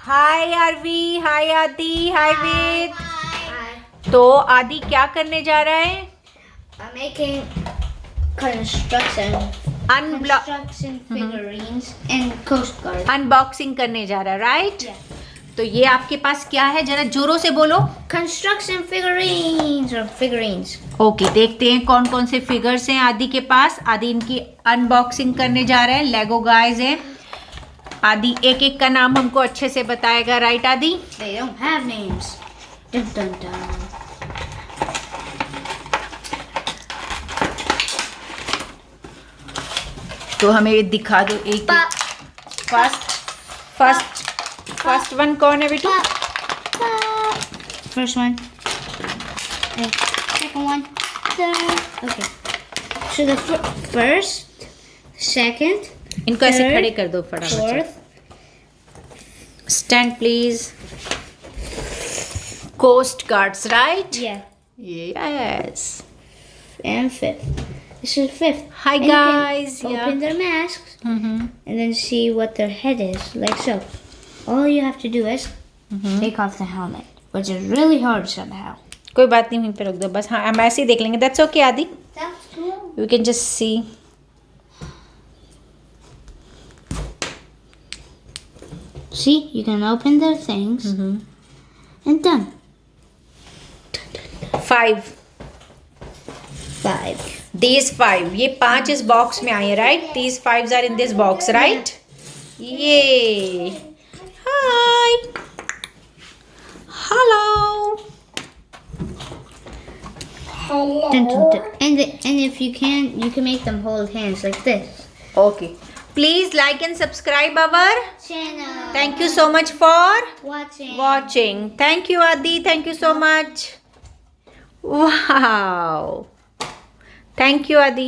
हाय RV, हाय आदि, हाय वेद। Hi. तो आदि क्या करने जा रहा है? I'm making construction figurines and Coast Guard. Unboxing करने जा रहा है, राइट? Yeah. तो ये आपके पास क्या है, जरा जोरों से बोलो। Construction figurines. ओके, देखते हैं कौन कौन से फिगर्स हैं आदि के पास। आदि इनकी अनबॉक्सिंग करने जा रहे हैं। लेगो गाइस हैं। आदि एक एक का नाम हमको अच्छे से बताएगा, राइट आदि? They don't have names. Dun dun dun. तो हमें दिखा दो एक। फर्स्ट वन कौन है बेटू? First one. Okay. Second one. Third. Okay. So the first, second, इनको ऐसे third, खड़े कर दो फटाफट। fourth, stand please. Coast guards, right? yeah, yes. and fifth. This is fifth. Hi And you can guys. open their masks Mm-hmm. and then see what their head is, like so. All you have to do is take off the helmet, which is really hard somehow. कोई बात नहीं, वहीं पे रख दो बस। हाँ, हम ऐसे ही देख लेंगे। दैट्स ओके आदि। That's cool. We can just see. See, you can open their things and done. 5. 5. These 5. ये 5 इस बॉक्स में आए, right? These 5s are in this box, right? ये। Hi. Hello. Dun, dun, dun. And if you can make them hold hands like this. Okay. Please like and subscribe our Channel. Thank you so much for Watching. Thank you Adi. Thank you so much. Wow. Thank you Adi.